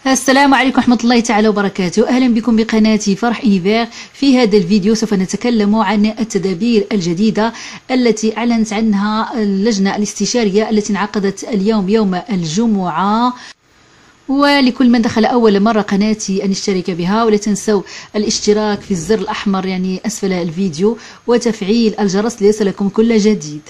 السلام عليكم ورحمة الله تعالى وبركاته. أهلا بكم بقناة فرح إيفير. في هذا الفيديو سوف نتكلم عن التدابير الجديدة التي أعلنت عنها اللجنة الاستشارية التي انعقدت اليوم يوم الجمعة. ولكل من دخل أول مرة قناتي أن يشترك بها، ولا تنسوا الاشتراك في الزر الأحمر يعني أسفل الفيديو وتفعيل الجرس ليصلكم كل جديد.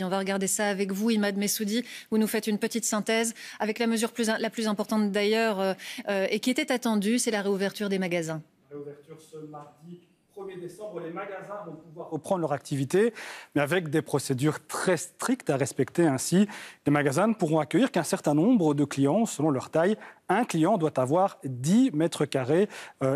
On va regarder ça avec vous, Imad Messoudi. Vous nous faites une petite synthèse avec la mesure la plus importante d'ailleurs et qui était attendue, c'est la réouverture des magasins. Réouverture ce mardi 1er décembre, les magasins vont pouvoir reprendre leur activité, mais avec des procédures très strictes à respecter. Ainsi, les magasins ne pourront accueillir qu'un certain nombre de clients selon leur taille. Un client doit avoir 10 mètres carrés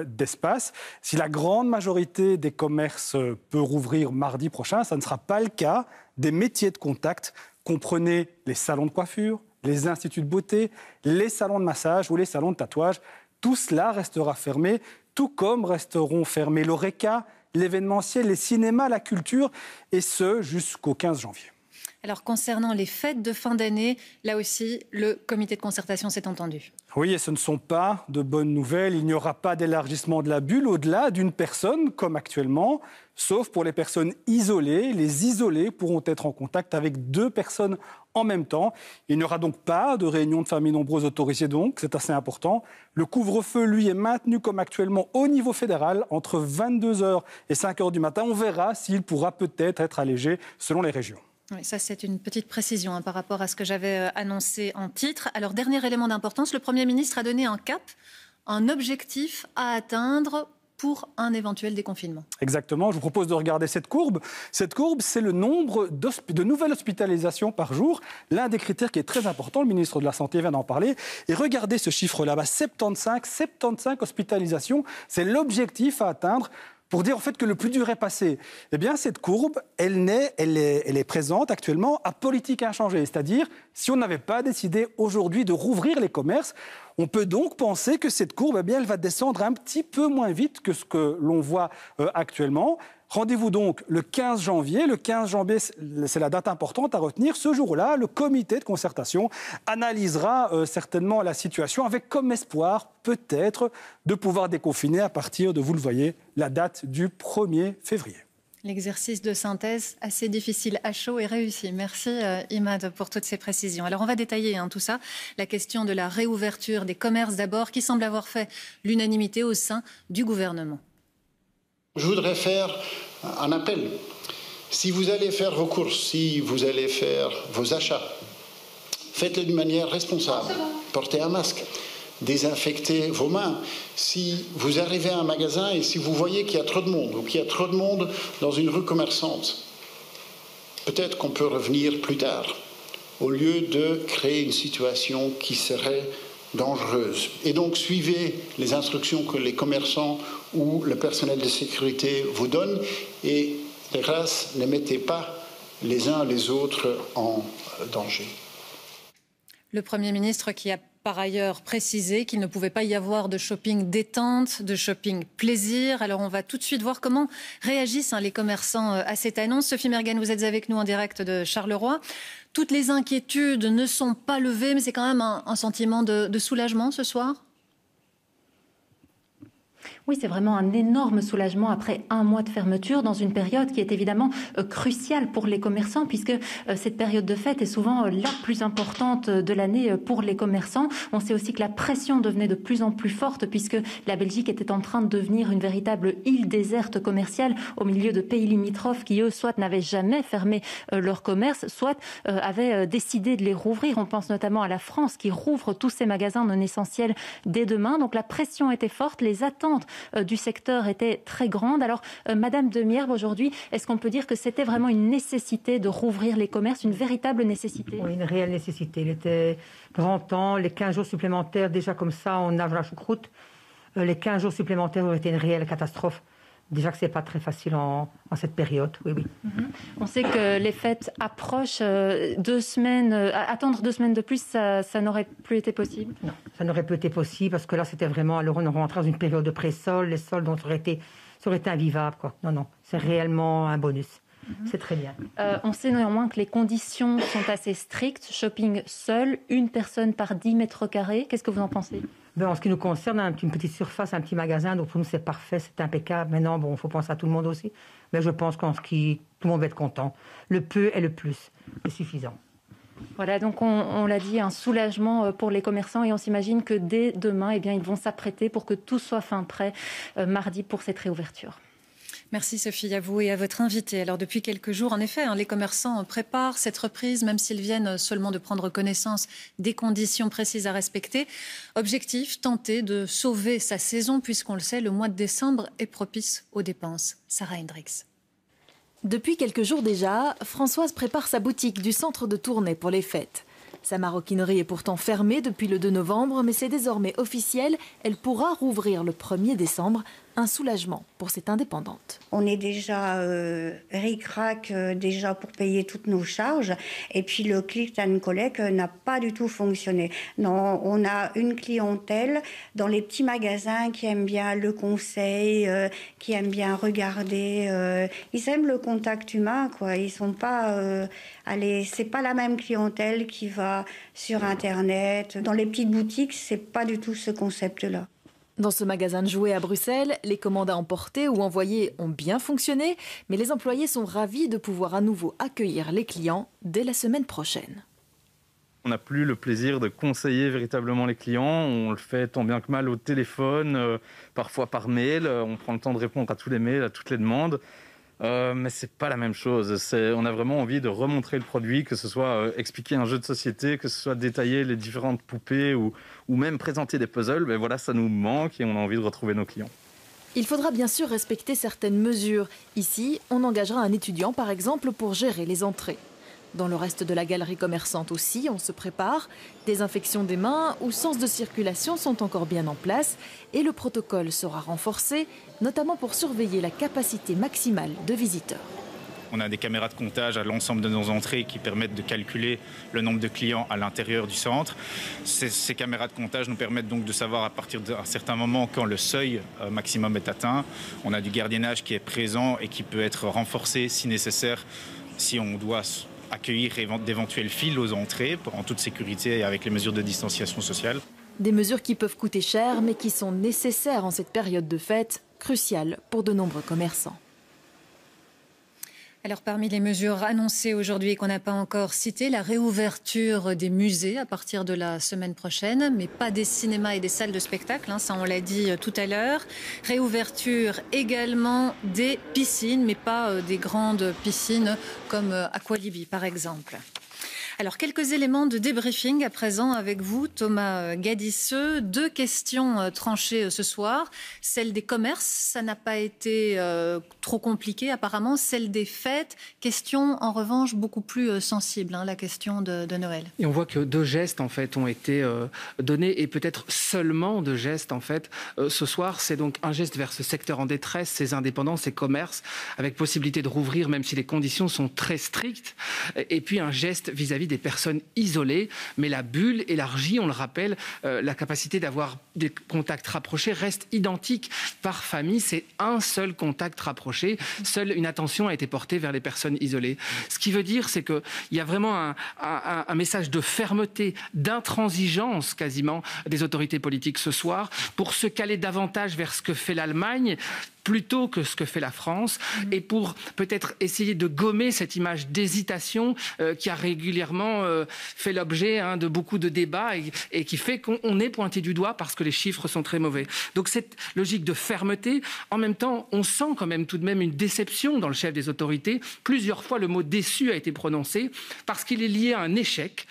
d'espace. Si la grande majorité des commerces peut rouvrir mardi prochain, ça ne sera pas le cas des métiers de contact. Comprenez les salons de coiffure, les instituts de beauté, les salons de massage ou les salons de tatouage. Tout cela restera fermé, tout comme resteront fermés l'Horeca, l'événementiel, les cinémas, la culture, et ce jusqu'au 15 janvier. Alors concernant les fêtes de fin d'année, là aussi, le comité de concertation s'est entendu. Oui, et ce ne sont pas de bonnes nouvelles. Il n'y aura pas d'élargissement de la bulle au-delà d'une personne, comme actuellement, sauf pour les personnes isolées. Les isolés pourront être en contact avec 2 personnes en même temps. Il n'y aura donc pas de réunion de famille nombreuse autorisée, donc c'est assez important. Le couvre-feu, lui, est maintenu comme actuellement au niveau fédéral, entre 22h et 5h du matin. On verra s'il pourra peut-être être allégé selon les régions. Oui, ça c'est une petite précision par rapport à ce que j'avais annoncé en titre. Alors, dernier élément d'importance, le Premier ministre a donné un cap, un objectif à atteindre pour un éventuel déconfinement. Exactement, je vous propose de regarder cette courbe. Cette courbe, c'est le nombre de nouvelles hospitalisations par jour. L'un des critères qui est très important, le ministre de la Santé vient d'en parler. Et regardez ce chiffre là-bas, 75 hospitalisations, c'est l'objectif à atteindre. Pour dire en fait que le plus dur est passé. Eh bien, cette courbe, elle est présente actuellement à politique inchangée. C'est-à-dire, si on n'avait pas décidé aujourd'hui de rouvrir les commerces, on peut donc penser que cette courbe, eh bien, elle va descendre un petit peu moins vite que ce que l'on voit actuellement. Rendez-vous donc le 15 janvier. Le 15 janvier, c'est la date importante à retenir. Ce jour-là, le comité de concertation analysera certainement la situation avec comme espoir, peut-être, de pouvoir déconfiner à partir de, vous le voyez, la date du 1er février. L'exercice de synthèse assez difficile à chaud et réussi. Merci Imad pour toutes ces précisions. Alors on va détailler tout ça. La question de la réouverture des commerces d'abord, qui semble avoir fait l'unanimité au sein du gouvernement. Je voudrais faire un appel. Si vous allez faire vos courses, si vous allez faire vos achats, faites-le d'une manière responsable. Portez un masque, désinfectez vos mains. Si vous arrivez à un magasin et si vous voyez qu'il y a trop de monde ou qu'il y a trop de monde dans une rue commerçante, peut-être qu'on peut revenir plus tard, au lieu de créer une situation qui serait dangereuse. Et donc, suivez les instructions que les commerçants ou le personnel de sécurité vous donnent et, de grâce, ne mettez pas les uns les autres en danger. Le Premier ministre qui a par ailleurs précisé qu'il ne pouvait pas y avoir de shopping détente, de shopping plaisir. Alors on va tout de suite voir comment réagissent les commerçants à cette annonce. Sophie Mergen, vous êtes avec nous en direct de Charleroi. Toutes les inquiétudes ne sont pas levées, mais c'est quand même un sentiment de soulagement ce soir. Oui, c'est vraiment un énorme soulagement après un mois de fermeture dans une période qui est évidemment cruciale pour les commerçants puisque cette période de fête est souvent la plus importante de l'année pour les commerçants. On sait aussi que la pression devenait de plus en plus forte puisque la Belgique était en train de devenir une véritable île déserte commerciale au milieu de pays limitrophes qui, eux, soit n'avaient jamais fermé leur commerce, soit avaient décidé de les rouvrir. On pense notamment à la France qui rouvre tous ses magasins non essentiels dès demain. Donc la pression était forte, les attentes du secteur était très grande. Alors, Madame Demierve, aujourd'hui, est-ce qu'on peut dire que c'était vraiment une nécessité de rouvrir les commerces, une véritable nécessité? Oui, une réelle nécessité. Il était grand temps. Les 15 jours supplémentaires, déjà comme ça, on nage la choucroute. Les 15 jours supplémentaires auraient été une réelle catastrophe. Déjà que ce n'est pas très facile en cette période, oui. On sait que les fêtes approchent 2 semaines. Attendre 2 semaines de plus, ça n'aurait plus été possible? Non, ça n'aurait plus été possible parce que là, c'était vraiment... Alors, on rentrait dans une période de pré-soldes. Les soldes, ça aurait été invivable, quoi. Non, c'est réellement un bonus. C'est très bien. On sait néanmoins que les conditions sont assez strictes. Shopping seul, une personne par 10 mètres carrés. Qu'est-ce que vous en pensez? En ce qui nous concerne, on a une petite surface, un petit magasin, donc pour nous c'est parfait, c'est impeccable. Maintenant, il faut penser à tout le monde aussi. Mais je pense tout le monde va être content. Le peu et le plus, c'est suffisant. Voilà, donc on l'a dit, un soulagement pour les commerçants et on s'imagine que dès demain, ils vont s'apprêter pour que tout soit fin prêt mardi pour cette réouverture. Merci Sophie, à vous et à votre invité. Alors depuis quelques jours, en effet, les commerçants préparent cette reprise, même s'ils viennent seulement de prendre connaissance des conditions précises à respecter. Objectif, tenter de sauver sa saison, puisqu'on le sait, le mois de décembre est propice aux dépenses. Sarah Hendricks. Depuis quelques jours déjà, Françoise prépare sa boutique du centre de Tournai pour les fêtes. Sa maroquinerie est pourtant fermée depuis le 2 novembre, mais c'est désormais officiel. Elle pourra rouvrir le 1er décembre. Un soulagement pour cette indépendante. On est déjà ric-rac déjà pour payer toutes nos charges. Et puis le click and collect n'a pas du tout fonctionné. Non, on a une clientèle dans les petits magasins qui aiment bien le conseil, qui aiment bien regarder. Ils aiment le contact humain, quoi. Ils sont pas... c'est pas la même clientèle qui va sur Internet. Dans les petites boutiques, c'est pas du tout ce concept-là. Dans ce magasin de jouets à Bruxelles, les commandes à emporter ou envoyer ont bien fonctionné, mais les employés sont ravis de pouvoir à nouveau accueillir les clients dès la semaine prochaine. On n'a plus le plaisir de conseiller véritablement les clients. On le fait tant bien que mal au téléphone, parfois par mail. On prend le temps de répondre à tous les mails, à toutes les demandes. Mais c'est pas la même chose. On a vraiment envie de remontrer le produit, que ce soit expliquer un jeu de société, que ce soit détailler les différentes poupées ou même présenter des puzzles. Mais voilà, ça nous manque et on a envie de retrouver nos clients. Il faudra bien sûr respecter certaines mesures. Ici, on engagera un étudiant par exemple pour gérer les entrées. Dans le reste de la galerie commerçante aussi, on se prépare. Désinfection des mains ou sens de circulation sont encore bien en place et le protocole sera renforcé, notamment pour surveiller la capacité maximale de visiteurs. On a des caméras de comptage à l'ensemble de nos entrées qui permettent de calculer le nombre de clients à l'intérieur du centre. Ces caméras de comptage nous permettent donc de savoir à partir d'un certain moment quand le seuil maximum est atteint. On a du gardiennage qui est présent et qui peut être renforcé si nécessaire, si on doit accueillir d'éventuelles files aux entrées en toute sécurité et avec les mesures de distanciation sociale. Des mesures qui peuvent coûter cher mais qui sont nécessaires en cette période de fête, cruciale pour de nombreux commerçants. Alors parmi les mesures annoncées aujourd'hui et qu'on n'a pas encore citées, la réouverture des musées à partir de la semaine prochaine, mais pas des cinémas et des salles de spectacle, ça on l'a dit tout à l'heure. Réouverture également des piscines, mais pas des grandes piscines comme Aqualibi par exemple. Alors, quelques éléments de débriefing à présent avec vous, Thomas Gadisseux. 2 questions tranchées ce soir. Celle des commerces, ça n'a pas été trop compliqué apparemment. Celle des fêtes, question en revanche beaucoup plus sensible, la question de Noël. Et on voit que 2 gestes en fait ont été donnés et peut-être seulement 2 gestes en fait. Ce soir, c'est donc un geste vers ce secteur en détresse, ces indépendants, ces commerces, avec possibilité de rouvrir même si les conditions sont très strictes. Et puis un geste vis-à-vis des personnes isolées, mais la bulle élargie, on le rappelle, la capacité d'avoir des contacts rapprochés reste identique par famille. C'est un seul contact rapproché. Seule une attention a été portée vers les personnes isolées. Ce qui veut dire, c'est qu'il y a vraiment un message de fermeté, d'intransigeance quasiment des autorités politiques ce soir pour se caler davantage vers ce que fait l'Allemagne plutôt que ce que fait la France, et pour peut-être essayer de gommer cette image d'hésitation qui a régulièrement fait l'objet de beaucoup de débats et qui fait qu'on est pointé du doigt parce que les chiffres sont très mauvais. Donc cette logique de fermeté, en même temps, on sent quand même tout de même une déception dans le chef des autorités. Plusieurs fois, le mot déçu a été prononcé parce qu'il est lié à un échec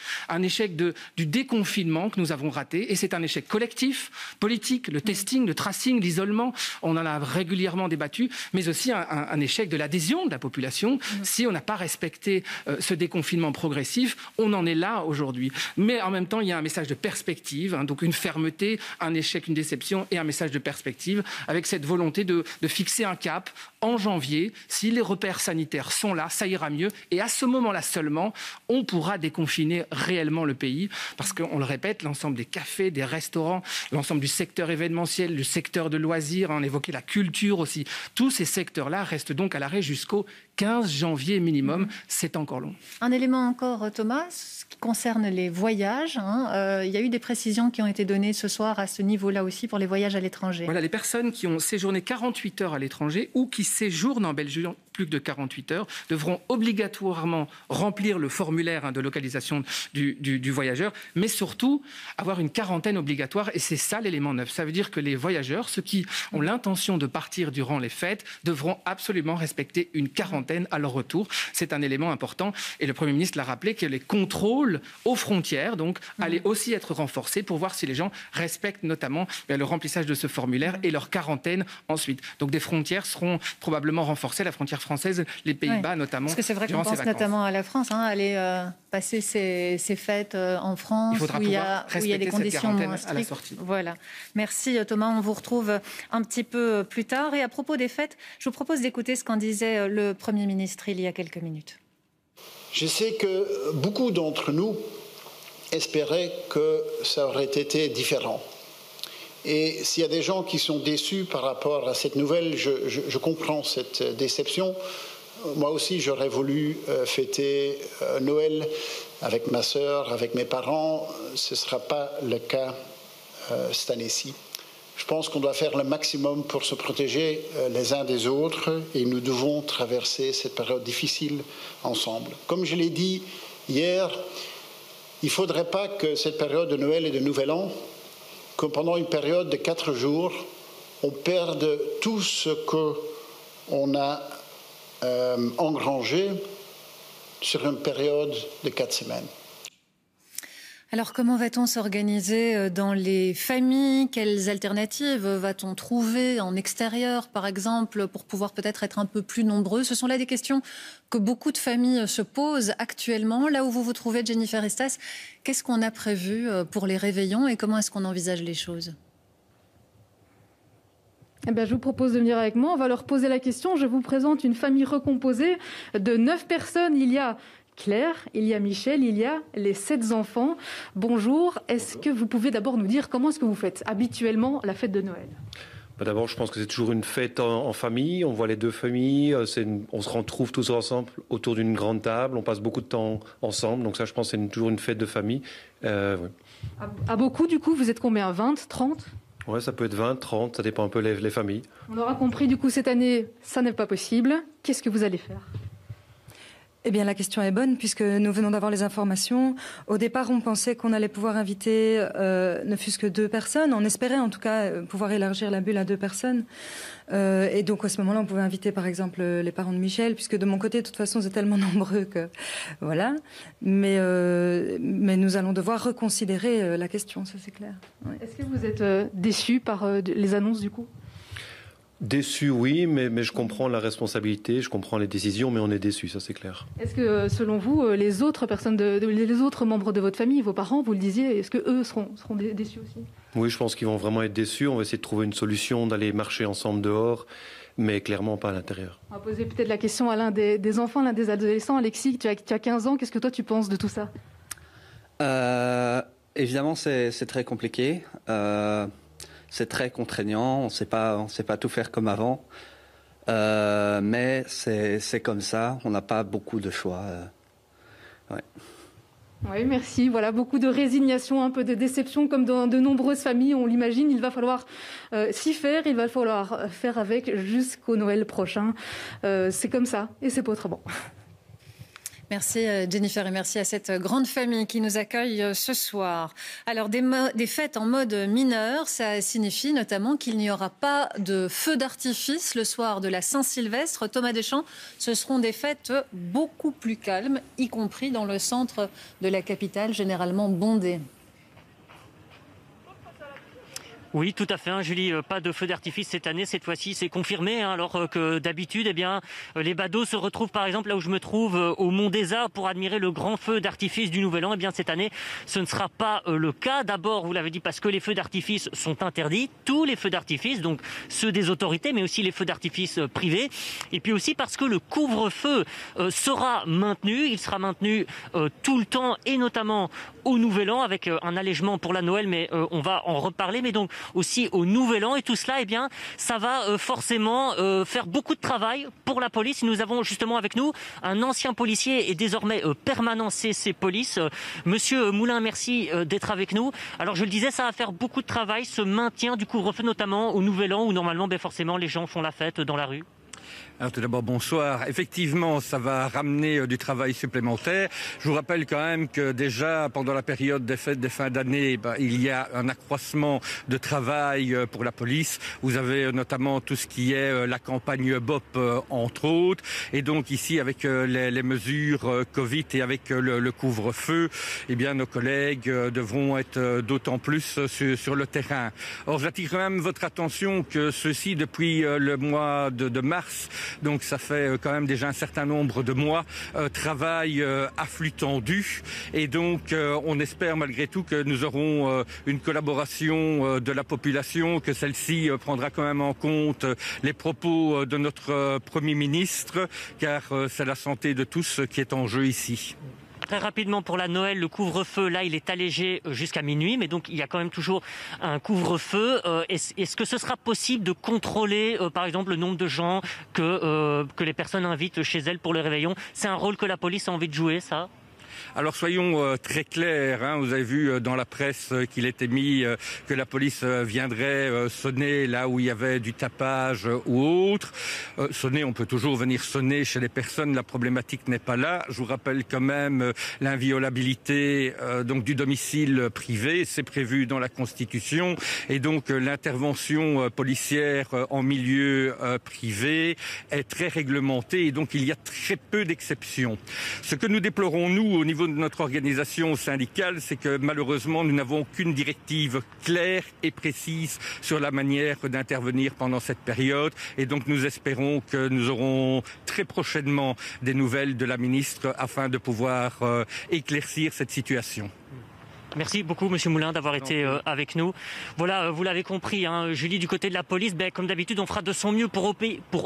du déconfinement que nous avons raté, et c'est un échec collectif, politique, le testing, le tracing, l'isolement, on en a régulièrement débattu, mais aussi un échec de l'adhésion de la population. Si on n'a pas respecté ce déconfinement progressif, on en est là aujourd'hui. Mais en même temps, il y a un message de perspective, donc une fermeté, un échec, une déception et un message de perspective avec cette volonté de fixer un cap en janvier. Si les repères sanitaires sont là, ça ira mieux. Et à ce moment-là seulement, on pourra déconfiner réellement le pays parce qu'on le répète, l'ensemble des cafés, des restaurants, l'ensemble du secteur événementiel, du secteur de loisirs, on évoquait la culture aussi. Tous ces secteurs-là restent donc à l'arrêt jusqu'au 15 janvier minimum. C'est encore long. Un élément encore, Thomas, ce qui concerne les voyages. Il y a eu des précisions qui ont été données ce soir à ce niveau-là aussi pour les voyages à l'étranger. Voilà, les personnes qui ont séjourné 48 heures à l'étranger ou qui séjournent en Belgique plus de 48 heures devront obligatoirement remplir le formulaire de localisation du voyageur, mais surtout avoir une quarantaine obligatoire. Et c'est ça l'élément neuf. Ça veut dire que les voyageurs, ceux qui ont l'intention de partir durant les fêtes, devront absolument respecter une quarantaine à leur retour. C'est un élément important. Et le Premier ministre l'a rappelé que les contrôles aux frontières allaient aussi être renforcés pour voir si les gens respectent notamment le remplissage de ce formulaire et leur quarantaine ensuite. Donc des frontières seront probablement renforcées, la frontière française, les Pays-Bas notamment. Parce que c'est vrai qu'on pense notamment à la France, aller passer ses fêtes en France où il y a des conditions moins strictes. À la sortie. Voilà. Merci Thomas, on vous retrouve un petit peu plus tard. Et à propos des fêtes, je vous propose d'écouter ce qu'en disait le Premier ministre il y a quelques minutes. Je sais que beaucoup d'entre nous espéraient que ça aurait été différent. Et s'il y a des gens qui sont déçus par rapport à cette nouvelle, je comprends cette déception. Moi aussi, j'aurais voulu fêter Noël avec ma sœur, avec mes parents. Ce ne sera pas le cas cette année-ci. Je pense qu'on doit faire le maximum pour se protéger les uns des autres et nous devons traverser cette période difficile ensemble. Comme je l'ai dit hier, il ne faudrait pas que cette période de Noël et de Nouvel An, que pendant une période de 4 jours, on perde tout ce qu'on a engrangé sur une période de 4 semaines. Alors comment va-t-on s'organiser dans les familles? Quelles alternatives va-t-on trouver en extérieur, par exemple, pour pouvoir peut-être être un peu plus nombreux? Ce sont là des questions que beaucoup de familles se posent actuellement. Là où vous vous trouvez, Jennifer Estas, qu'est-ce qu'on a prévu pour les réveillons et comment est-ce qu'on envisage les choses? Eh bien, je vous propose de venir avec moi. On va leur poser la question. Je vous présente une famille recomposée de 9 personnes. Il y a Claire, il y a Michel, il y a les 7 enfants. Bonjour. Est-ce que vous pouvez d'abord nous dire comment est-ce que vous faites habituellement la fête de Noël? D'abord, je pense que c'est toujours une fête en famille. On voit les deux familles. On se retrouve tous ensemble autour d'une grande table. On passe beaucoup de temps ensemble. Donc ça, je pense que c'est toujours une fête de famille. Ouais. À beaucoup, du coup, vous êtes combien? 20, 30? Ouais, ça peut être 20, 30. Ça dépend un peu les familles. On aura compris, du coup, cette année, ça n'est pas possible. Qu'est-ce que vous allez faire? Eh bien, la question est bonne puisque nous venons d'avoir les informations. Au départ, on pensait qu'on allait pouvoir inviter ne fût-ce que 2 personnes. On espérait en tout cas pouvoir élargir la bulle à 2 personnes. Et donc, à ce moment-là, on pouvait inviter par exemple les parents de Michel, puisque de mon côté, de toute façon, c'est tellement nombreux que voilà. Mais nous allons devoir reconsidérer la question, ça c'est clair. Oui. Est-ce que vous êtes déçus par les annonces du coup? Déçu, oui, mais je comprends la responsabilité, je comprends les décisions, mais on est déçu, ça c'est clair. Est-ce que, selon vous, les autres personnes, les autres membres de votre famille, vos parents, vous le disiez, est-ce que eux seront déçus aussi? Oui, je pense qu'ils vont vraiment être déçus. On va essayer de trouver une solution, d'aller marcher ensemble dehors, mais clairement pas à l'intérieur. On va poser peut-être la question à l'un des enfants, l'un des adolescents. Alexis, tu as 15 ans, qu'est-ce que toi tu penses de tout ça? Évidemment, c'est très compliqué. C'est très contraignant, on sait pas tout faire comme avant, mais c'est comme ça, on n'a pas beaucoup de choix. Ouais. Oui, merci. Voilà, beaucoup de résignation, un peu de déception, comme dans de nombreuses familles, on l'imagine. Il va falloir s'y faire, il va falloir faire avec jusqu'au Noël prochain. C'est comme ça, et c'est pas autrement. Merci Jennifer et merci à cette grande famille qui nous accueille ce soir. Alors des fêtes en mode mineur, ça signifie notamment qu'il n'y aura pas de feux d'artifice le soir de la Saint-Sylvestre. Thomas Deschamps, ce seront des fêtes beaucoup plus calmes, y compris dans le centre de la capitale, généralement bondé. Oui, tout à fait, Julie. Pas de feu d'artifice cette année. Cette fois-ci, c'est confirmé. Alors que d'habitude, les badauds se retrouvent, par exemple, là où je me trouve, au Mont des Arts, pour admirer le grand feu d'artifice du Nouvel An. Cette année, ce ne sera pas le cas. D'abord, vous l'avez dit, parce que les feux d'artifice sont interdits. Tous les feux d'artifice, donc ceux des autorités, mais aussi les feux d'artifice privés. Et puis aussi parce que le couvre-feu sera maintenu. Il sera maintenu tout le temps, et notamment au Nouvel An, avec un allègement pour la Noël, mais on va en reparler. Mais donc, aussi au Nouvel An. Et tout cela, eh bien, ça va forcément faire beaucoup de travail pour la police. Nous avons justement avec nous un ancien policier et désormais permanent CC Police. Monsieur Moulin, merci d'être avec nous. Alors je le disais, ça va faire beaucoup de travail, ce maintien du couvre-feu notamment au Nouvel An où normalement forcément les gens font la fête dans la rue. Alors tout d'abord, bonsoir. Effectivement, ça va ramener du travail supplémentaire. Je vous rappelle quand même que déjà, pendant la période des fêtes des fins d'année, il y a un accroissement de travail pour la police. Vous avez notamment tout ce qui est la campagne BOP, entre autres. Et donc ici, avec les mesures Covid et avec le couvre-feu, eh bien, nos collègues devront être d'autant plus sur le terrain. Or, j'attire quand même votre attention que ceci, depuis le mois de mars, donc ça fait quand même déjà un certain nombre de mois, travail à flux tendu. Et donc on espère malgré tout que nous aurons une collaboration de la population, que celle-ci prendra quand même en compte les propos de notre Premier ministre, car c'est la santé de tous qui est en jeu ici. Très rapidement pour la Noël, le couvre-feu, là, il est allégé jusqu'à minuit, mais donc il y a quand même toujours un couvre-feu. Est-ce que ce sera possible de contrôler, par exemple, le nombre de gens que les personnes invitent chez elles pour le réveillon? C'est un rôle que la police a envie de jouer, ça? Alors soyons très clairs, hein. Vous avez vu dans la presse qu'il était mis que la police viendrait sonner là où il y avait du tapage ou autre. Sonner, on peut toujours venir sonner chez les personnes, la problématique n'est pas là. Je vous rappelle quand même l'inviolabilité donc du domicile privé, c'est prévu dans la Constitution, et donc l'intervention policière en milieu privé est très réglementée, et donc il y a très peu d'exceptions. Ce que nous déplorons, nous, au niveau de notre organisation syndicale, c'est que malheureusement nous n'avons aucune directive claire et précise sur la manière d'intervenir pendant cette période, et donc nous espérons que nous aurons très prochainement des nouvelles de la ministre afin de pouvoir éclaircir cette situation. Merci beaucoup, Monsieur Moulin, d'avoir été avec nous. Voilà, vous l'avez compris, hein, Julie, du côté de la police, comme d'habitude, on fera de son mieux pour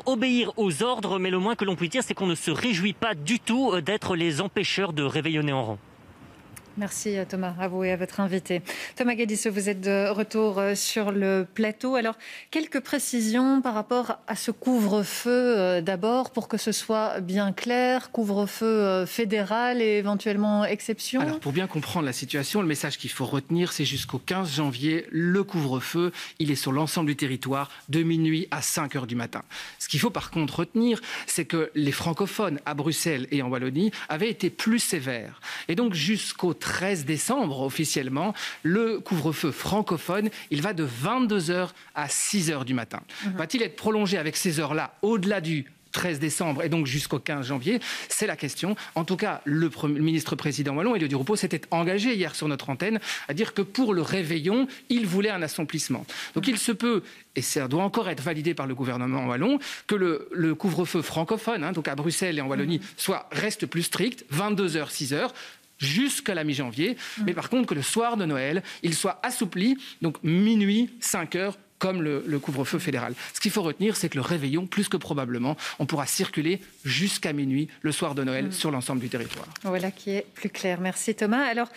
obéir aux ordres, mais le moins que l'on puisse dire, c'est qu'on ne se réjouit pas du tout d'être les empêcheurs de réveillonner en rang. Merci Thomas, à vous et à votre invité. Thomas Guédisseux, vous êtes de retour sur le plateau. Alors, quelques précisions par rapport à ce couvre-feu d'abord, pour que ce soit bien clair, couvre-feu fédéral et éventuellement exception. Alors, pour bien comprendre la situation, le message qu'il faut retenir, c'est jusqu'au 15 janvier, le couvre-feu, il est sur l'ensemble du territoire de minuit à 5 heures du matin. Ce qu'il faut par contre retenir, c'est que les francophones à Bruxelles et en Wallonie avaient été plus sévères. Et donc, jusqu'au 13 décembre, officiellement, le couvre-feu francophone, il va de 22h à 6h du matin. Va-t-il être prolongé avec ces heures-là au-delà du 13 décembre et donc jusqu'au 15 janvier, c'est la question. En tout cas, le ministre-président wallon, Elio Di Rupo, s'était engagé hier sur notre antenne à dire que pour le réveillon, il voulait un assouplissement. Donc il se peut, et ça doit encore être validé par le gouvernement wallon, que le couvre-feu francophone, donc à Bruxelles et en Wallonie, reste plus strict, 22h, 6h, jusqu'à la mi-janvier, mais par contre que le soir de Noël, il soit assoupli, donc minuit, 5 heures, comme le couvre-feu fédéral. Ce qu'il faut retenir, c'est que le réveillon, plus que probablement, on pourra circuler jusqu'à minuit, le soir de Noël, sur l'ensemble du territoire. Voilà qui est plus clair. Merci Thomas. Alors,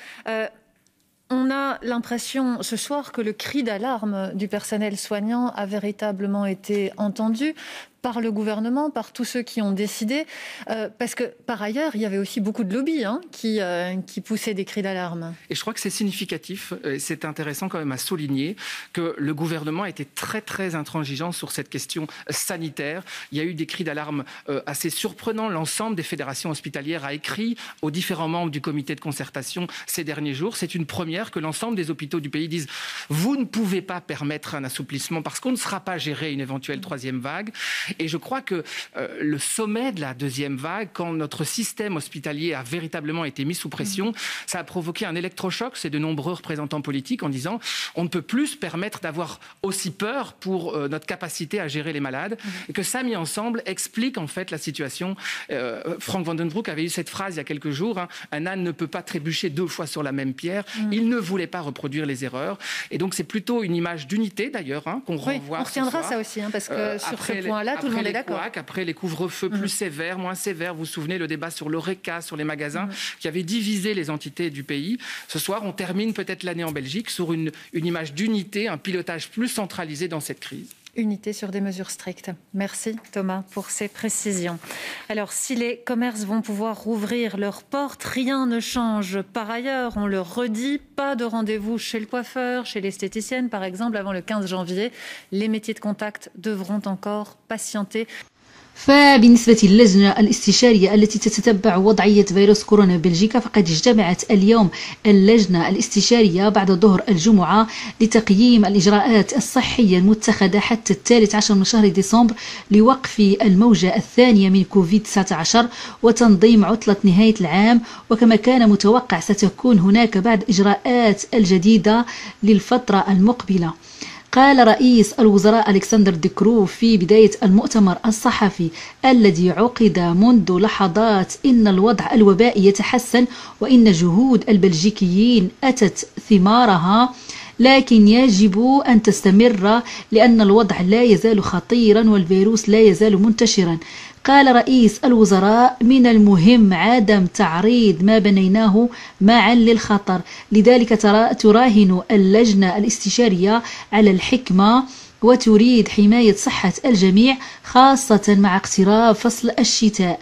on a l'impression ce soir que le cri d'alarme du personnel soignant a véritablement été entendu par le gouvernement, par tous ceux qui ont décidé, parce que par ailleurs, il y avait aussi beaucoup de lobbies qui poussaient des cris d'alarme. Et je crois que c'est significatif, et c'est intéressant quand même à souligner que le gouvernement a été très très intransigeant sur cette question sanitaire. Il y a eu des cris d'alarme assez surprenants. L'ensemble des fédérations hospitalières a écrit aux différents membres du comité de concertation ces derniers jours. C'est une première que l'ensemble des hôpitaux du pays disent « Vous ne pouvez pas permettre un assouplissement parce qu'on ne sera pas géré une éventuelle troisième vague ». Et je crois que le sommet de la deuxième vague, quand notre système hospitalier a véritablement été mis sous pression, ça a provoqué un électrochoc chez de nombreux représentants politiques en disant on ne peut plus se permettre d'avoir aussi peur pour notre capacité à gérer les malades. Et que ça mis ensemble explique en fait la situation. Frank van den Broek avait eu cette phrase il y a quelques jours, un âne ne peut pas trébucher 2 fois sur la même pierre. Il ne voulait pas reproduire les erreurs. Et donc c'est plutôt une image d'unité d'ailleurs qu'on renvoie. On retiendra ça aussi, parce que sur ce point-là, tout le monde est d'accord. Après les couvre-feux plus sévères, moins sévères, vous vous souvenez le débat sur l'Horeca, sur les magasins, qui avait divisé les entités du pays. Ce soir, on termine peut-être l'année en Belgique sur une image d'unité, un pilotage plus centralisé dans cette crise. Unité sur des mesures strictes. Merci Thomas pour ces précisions. Alors si les commerces vont pouvoir rouvrir leurs portes, rien ne change. Par ailleurs, on le redit, pas de rendez-vous chez le coiffeur, chez l'esthéticienne par exemple avant le 15 janvier. Les métiers de contact devront encore patienter. فبالنسبة للجنة الاستشارية التي تتبع وضعية فيروس كورونا بلجيكا فقد اجتمعت اليوم اللجنة الاستشارية بعد ظهر الجمعة لتقييم الإجراءات الصحية المتخذة حتى 13 من شهر ديسمبر لوقف الموجة الثانية من كوفيد-19 وتنظيم عطلة نهاية العام. وكما كان متوقع ستكون هناك بعض إجراءات الجديدة للفترة المقبلة. قال رئيس الوزراء ألكسندر دي كرو في بداية المؤتمر الصحفي الذي عقد منذ لحظات إن الوضع الوبائي يتحسن وإن جهود البلجيكيين أتت ثمارها، لكن يجب أن تستمر لأن الوضع لا يزال خطيرا والفيروس لا يزال منتشرا. قال رئيس الوزراء من المهم عدم تعريض ما بنيناه معا للخطر، لذلك تراهن اللجنة الاستشارية على الحكمة وتريد حماية صحة الجميع خاصة مع اقتراب فصل الشتاء.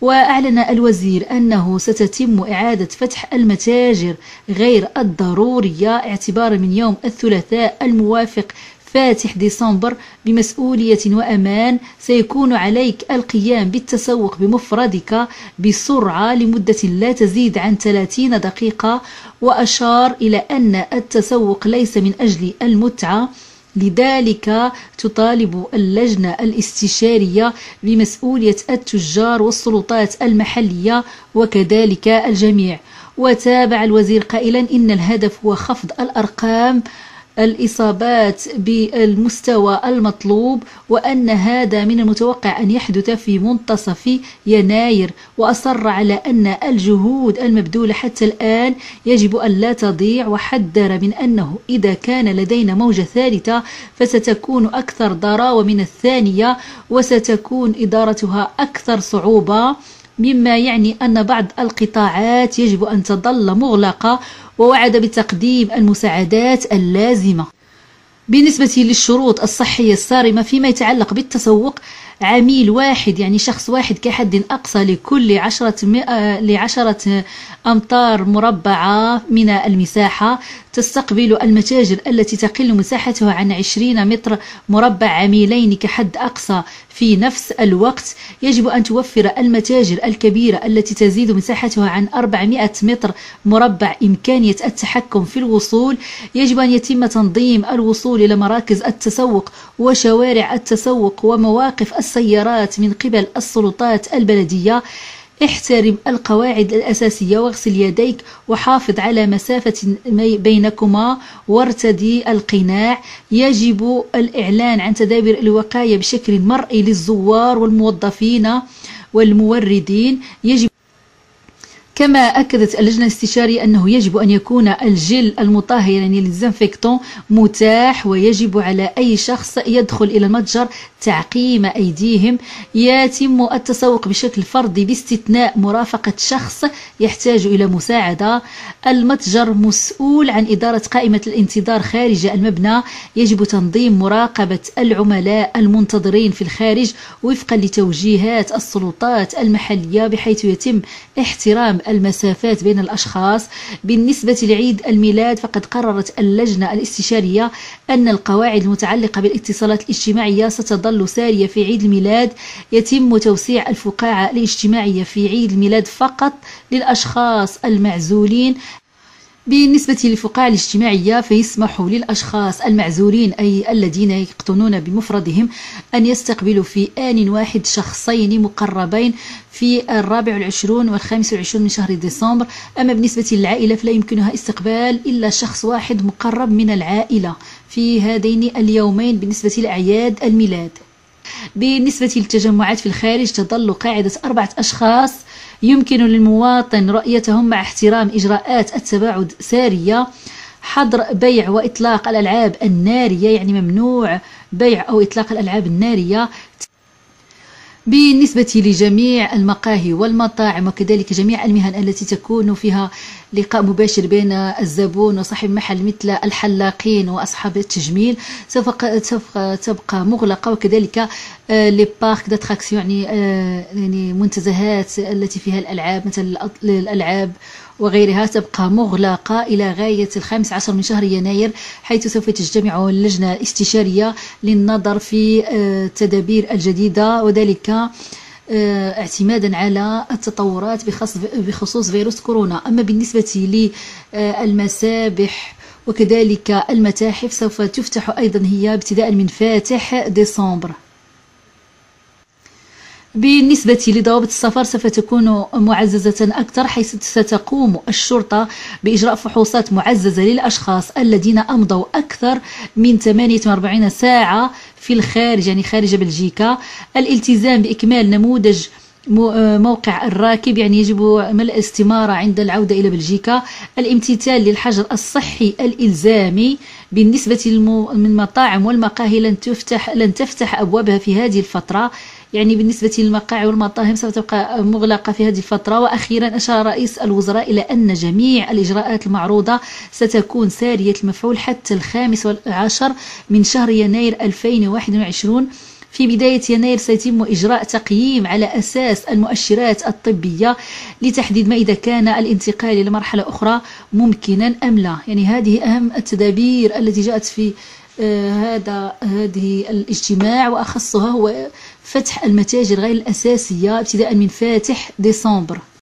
وأعلن الوزير أنه ستتم إعادة فتح المتاجر غير الضرورية اعتبارا من يوم الثلاثاء الموافق فاتح ديسمبر بمسؤولية وأمان. سيكون عليك القيام بالتسوق بمفردك بسرعة لمدة لا تزيد عن 30 دقيقة. وأشار إلى أن التسوق ليس من أجل المتعة، لذلك تطالب اللجنة الاستشارية بمسؤولية التجار والسلطات المحلية وكذلك الجميع. وتابع الوزير قائلا إن الهدف هو خفض الأرقام الإصابات بالمستوى المطلوب وأن هذا من المتوقع أن يحدث في منتصف يناير. وأصر على أن الجهود المبذولة حتى الآن يجب أن لا تضيع، وحذر من أنه إذا كان لدينا موجة ثالثة فستكون أكثر ضراوة من الثانية وستكون إدارتها أكثر صعوبة، مما يعني أن بعض القطاعات يجب أن تظل مغلقة. ووعد بتقديم المساعدات اللازمة. بالنسبة للشروط الصحية الصارمة فيما يتعلق بالتسوق، عميل واحد يعني شخص واحد كحد أقصى لكل 10 أمتار مربعة من المساحة. تستقبل المتاجر التي تقل مساحتها عن 20 متر مربع عميلين كحد أقصى في نفس الوقت. يجب أن توفر المتاجر الكبيرة التي تزيد مساحتها عن 400 متر مربع إمكانية التحكم في الوصول. يجب أن يتم تنظيم الوصول إلى مراكز التسوق وشوارع التسوق ومواقف السيارات من قبل السلطات البلدية. احترم القواعد الأساسية واغسل يديك وحافظ على مسافة بينكما وارتدي القناع. يجب الإعلان عن تدابير الوقاية بشكل مرئي للزوار والموظفين والموردين. كما أكدت اللجنة الاستشارية أنه يجب أن يكون الجل المطهر يعني الديزانفيكتون متاح، ويجب على أي شخص يدخل إلى المتجر تعقيم أيديهم. يتم التسوق بشكل فردي باستثناء مرافقة شخص يحتاج إلى مساعدة. المتجر مسؤول عن إدارة قائمة الانتظار خارج المبنى. يجب تنظيم مراقبة العملاء المنتظرين في الخارج وفقا لتوجيهات السلطات المحلية بحيث يتم احترام المسافات بين الأشخاص. بالنسبة لعيد الميلاد فقد قررت اللجنة الاستشارية أن القواعد المتعلقة بالاتصالات الاجتماعية ستظل سارية في عيد الميلاد. يتم توسيع الفقاعة الاجتماعية في عيد الميلاد فقط للأشخاص المعزولين. بالنسبة للفقاعة الاجتماعية فيسمح للأشخاص المعزولين أي الذين يقطنون بمفردهم أن يستقبلوا في آن واحد شخصين مقربين في 24 و25 من شهر ديسمبر. أما بالنسبة للعائلة فلا يمكنها استقبال إلا شخص واحد مقرب من العائلة في هذين اليومين بالنسبة لأعياد الميلاد. بالنسبة للتجمعات في الخارج تظل قاعدة 4 أشخاص يمكن للمواطن رؤيتهم مع احترام إجراءات التباعد سارية. حظر بيع وإطلاق الألعاب النارية يعني ممنوع بيع أو إطلاق الألعاب النارية. بالنسبة لجميع المقاهي والمطاعم وكذلك جميع المهن التي تكون فيها لقاء مباشر بين الزبون وصاحب المحل مثل الحلاقين وأصحاب التجميل سوف تبقى مغلقة، وكذلك لي بارك داتراكسيون يعني منتزهات التي فيها الألعاب مثل الألعاب وغيرها تبقى مغلقة إلى غاية 15 من شهر يناير، حيث سوف تجتمع اللجنة الاستشارية للنظر في التدابير الجديدة، وذلك اعتمادا على التطورات بخصوص فيروس كورونا. أما بالنسبة للمسابح وكذلك المتاحف سوف تفتح أيضا هي ابتداء من فاتح ديسمبر. بالنسبة لضوابط السفر سوف تكون معززة أكثر، حيث ستقوم الشرطة بإجراء فحوصات معززة للأشخاص الذين أمضوا أكثر من 48 ساعة في الخارج، يعني خارج بلجيكا. الالتزام بإكمال نموذج موقع الراكب، يعني يجب ملء استمارة عند العودة إلى بلجيكا. الامتثال للحجر الصحي الإلزامي. بالنسبة للمطاعم والمقاهي لن تفتح أبوابها في هذه الفترة، يعني بالنسبة للمقاهي والمطاعم سوف تبقى مغلقة في هذه الفترة. وأخيرا أشار رئيس الوزراء إلى أن جميع الإجراءات المعروضة ستكون سارية المفعول حتى 15 من شهر يناير 2021. في بداية يناير سيتم إجراء تقييم على أساس المؤشرات الطبية لتحديد ما إذا كان الانتقال إلى مرحلة أخرى ممكنا أم لا. يعني هذه أهم التدابير التي جاءت في هذه الاجتماع، وأخصها هو فتح المتاجر غير الأساسية ابتداء من فاتح ديسمبر.